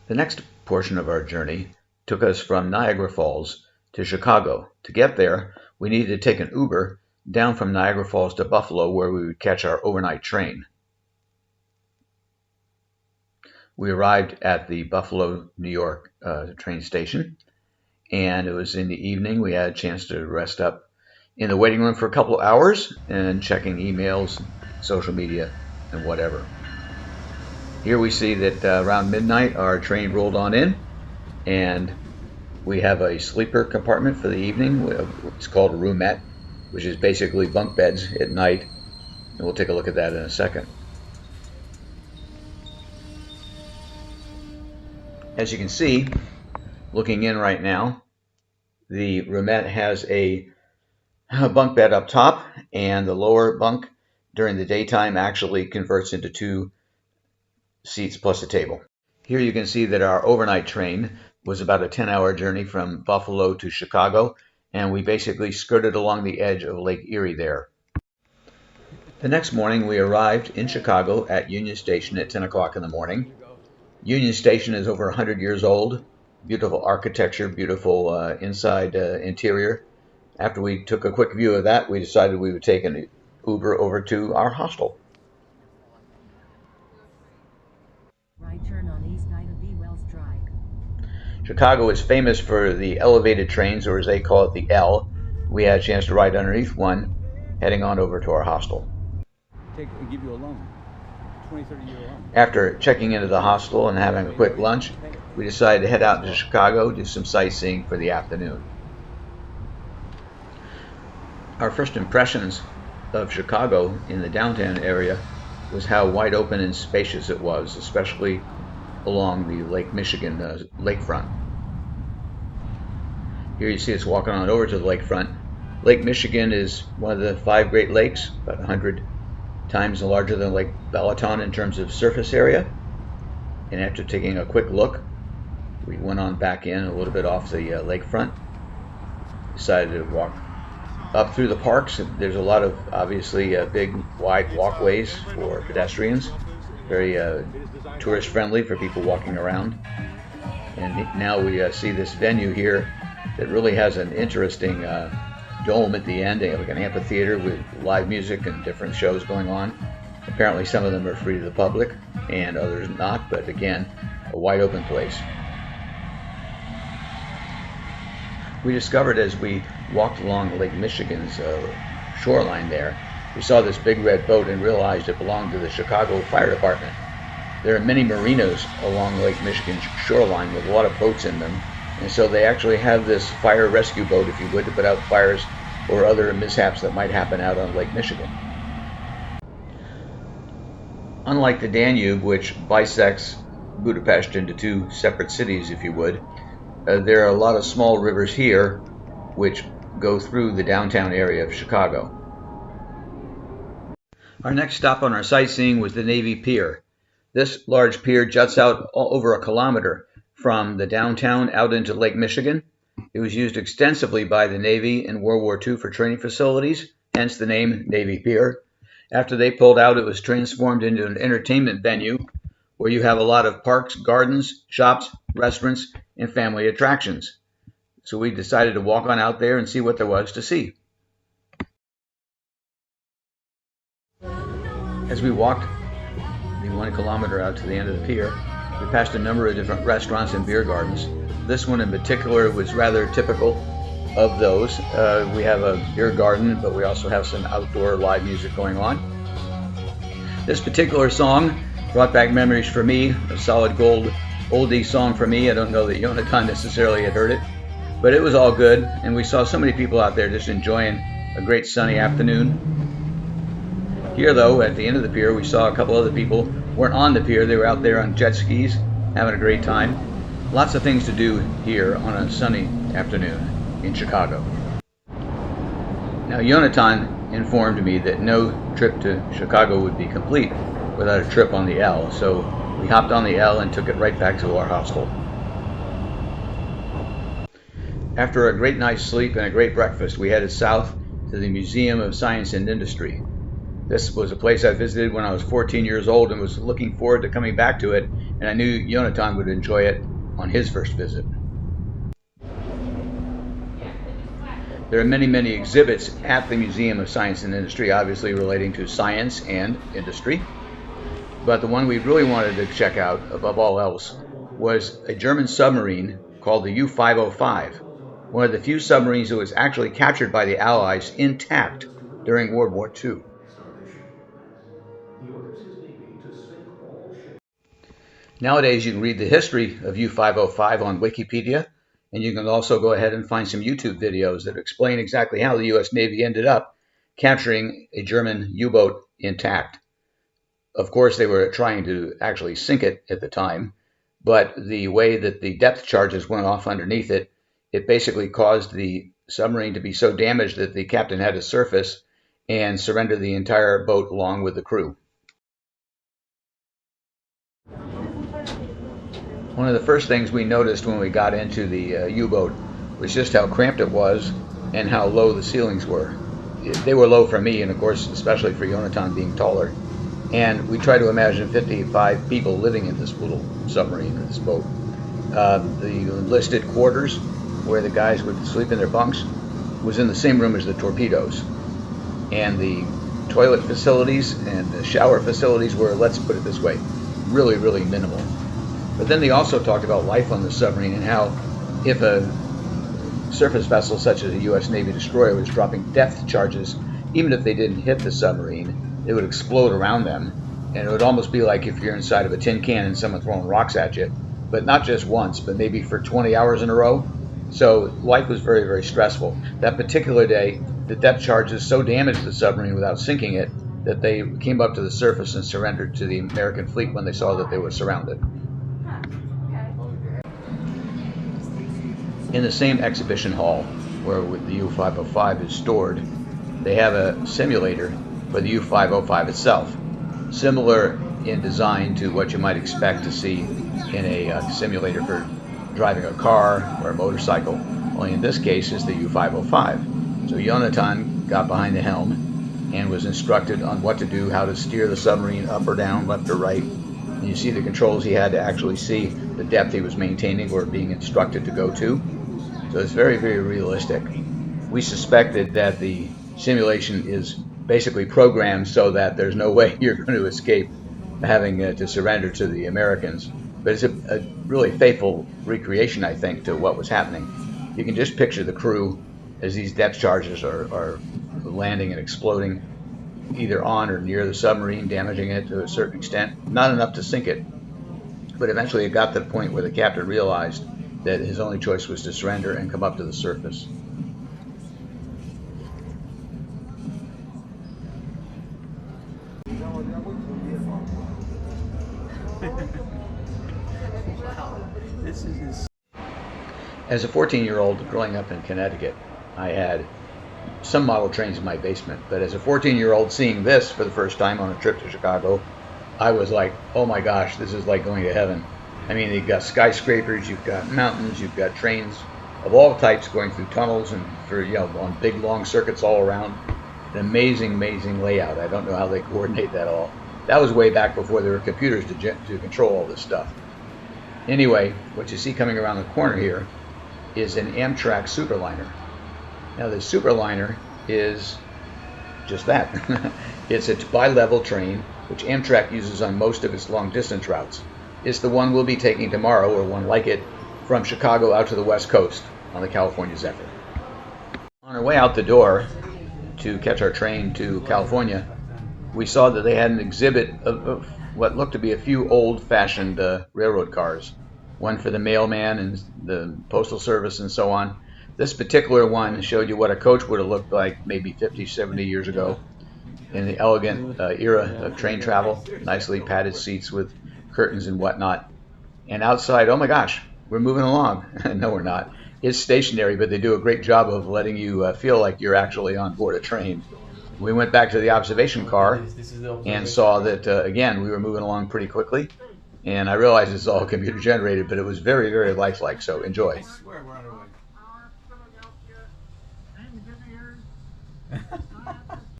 The next portion of our journey took us from Niagara Falls to Chicago. To get there, we needed to take an Uber down from Niagara Falls to Buffalo, where we would catch our overnight train. We arrived at the Buffalo, New York train station, and it was in the evening. We had a chance to rest up in the waiting room for a couple of hours and checking emails, social media, and whatever. Here we see that around midnight our train rolled on in, and we have a sleeper compartment for the evening. It's called a roomette, which is basically bunk beds at night, and we'll take a look at that in a second. As you can see, looking in right now, the roomette has a bunk bed up top, and the lower bunk during the daytime actually converts into 2 seats plus a table. Here you can see that our overnight train was about a 10-hour journey from Buffalo to Chicago, and we basically skirted along the edge of Lake Erie there. The next morning we arrived in Chicago at Union Station at 10 o'clock in the morning. Union Station is over 100 years old, beautiful architecture, beautiful inside interior. After we took a quick view of that, we decided we would take an Uber over to our hostel. Right turn on East Ida B. Wells Drive. Chicago is famous for the elevated trains, or as they call it, the L. We had a chance to ride underneath one, heading on over to our hostel. Give you a loan, 20-30-year loan. After checking into the hostel and having a quick lunch, we decided to head out to Chicago, do some sightseeing for the afternoon. Our first impressions of Chicago in the downtown area was how wide open and spacious it was, especially along the Lake Michigan lakefront. Here you see us walking on over to the lakefront. Lake Michigan is one of the 5 Great Lakes, about 100 times larger than Lake Balaton in terms of surface area. And after taking a quick look, we went on back in a little bit off the lakefront. Decided to walk up through the parks. There's a lot of obviously big wide walkways for pedestrians, very tourist friendly for people walking around. And now we see this venue here that really has an interesting dome at the end, like an amphitheater with live music and different shows going on. Apparently some of them are free to the public and others not, but again, a wide open place. We discovered as we walked along Lake Michigan's shoreline there, we saw this big red boat and realized it belonged to the Chicago Fire Department. There are many marinas along Lake Michigan's shoreline with a lot of boats in them, and so they actually have this fire rescue boat, if you would, to put out fires or other mishaps that might happen out on Lake Michigan. Unlike the Danube, which bisects Budapest into 2 separate cities, if you would, there are a lot of small rivers here which go through the downtown area of Chicago. Our next stop on our sightseeing was the Navy Pier. This large pier juts out over a kilometer from the downtown out into Lake Michigan. It was used extensively by the Navy in World War II for training facilities, hence the name Navy Pier. After they pulled out, it was transformed into an entertainment venue where you have a lot of parks, gardens, shops, restaurants, and family attractions. So we decided to walk on out there and see what there was to see. As we walked the 1 kilometer out to the end of the pier, we passed a number of different restaurants and beer gardens. This one in particular was rather typical of those. We have a beer garden, but we also have some outdoor live music going on. This particular song brought back memories for me, a solid gold oldie song for me. I don't know that Jonatán necessarily had heard it, but it was all good, and we saw so many people out there just enjoying a great sunny afternoon. Here though, at the end of the pier, we saw a couple other people who weren't on the pier. They were out there on jet skis, having a great time. Lots of things to do here on a sunny afternoon in Chicago. Now, Jonatán informed me that no trip to Chicago would be complete without a trip on the L, so we hopped on the L and took it right back to our hostel. After a great night's sleep and a great breakfast, we headed south to the Museum of Science and Industry. This was a place I visited when I was 14 years old and was looking forward to coming back to it and I knew Jonatán would enjoy it on his first visit. There are many, many exhibits at the Museum of Science and Industry, obviously relating to science and industry. But the one we really wanted to check out, above all else, was a German submarine called the U-505, one of the few submarines that was actually captured by the Allies intact during World War II. Nowadays, you can read the history of U-505 on Wikipedia, and you can also go ahead and find some YouTube videos that explain exactly how the U.S. Navy ended up capturing a German U-boat intact. Of course, they were trying to actually sink it at the time, but the way that the depth charges went off underneath it, it basically caused the submarine to be so damaged that the captain had to surface and surrender the entire boat along with the crew. One of the first things we noticed when we got into the U-boat was just how cramped it was and how low the ceilings were. They were low for me, and of course, especially for Jonatán being taller. And we try to imagine 55 people living in this little submarine, in this boat. The enlisted quarters, where the guys would sleep in their bunks, was in the same room as the torpedoes. And the toilet facilities and the shower facilities were, let's put it this way, really, really minimal. But then they also talked about life on the submarine and how if a surface vessel such as a U.S. Navy destroyer was dropping depth charges, even if they didn't hit the submarine, it would explode around them. And it would almost be like if you're inside of a tin can and someone throwing rocks at you, but not just once, but maybe for 20 hours in a row. So life was very, very stressful. That particular day, the depth charges so damaged the submarine without sinking it that they came up to the surface and surrendered to the American fleet when they saw that they were surrounded. In the same exhibition hall where the U-505 is stored, they have a simulator for the U-505 itself, similar in design to what you might expect to see in a simulator for driving a car or a motorcycle, only in this case is the U-505. So Jonatán got behind the helm and was instructed on what to do, how to steer the submarine up or down, left or right. And you see the controls he had to actually see the depth he was maintaining or being instructed to go to. So it's very, very realistic. We suspected that the simulation is basically programmed so that there's no way you're going to escape having to surrender to the Americans. But it's a really faithful recreation, I think, to what was happening. You can just picture the crew as these depth charges are landing and exploding either on or near the submarine, damaging it to a certain extent. Not enough to sink it, but eventually it got to the point where the captain realized that his only choice was to surrender and come up to the surface. As a 14-year-old growing up in Connecticut, I had some model trains in my basement, but as a 14-year-old seeing this for the first time on a trip to Chicago, I was like, oh my gosh, this is like going to heaven. I mean, you've got skyscrapers, you've got mountains, you've got trains of all types going through tunnels and on big long circuits all around. An amazing, amazing layout. I don't know how they coordinate that all. That was way back before there were computers to control all this stuff. Anyway, what you see coming around the corner here is an Amtrak Superliner. Now the Superliner is just that. It's a bi-level train which Amtrak uses on most of its long distance routes. It's the one we'll be taking tomorrow, or one like it, from Chicago out to the West Coast on the California Zephyr. On our way out the door to catch our train to California, we saw that they had an exhibit of what looked to be a few old-fashioned railroad cars, one for the mailman and the postal service and so on. This particular one showed you what a coach would have looked like maybe 50, 70 years ago in the elegant era of train travel, nicely padded seats with curtains and whatnot. And outside, oh my gosh, we're moving along. No, we're not. It's stationary, but they do a great job of letting you feel like you're actually on board a train. We went back to the observation car and saw that, again, we were moving along pretty quickly. And I realized it's all computer generated, but it was very, very lifelike, so enjoy.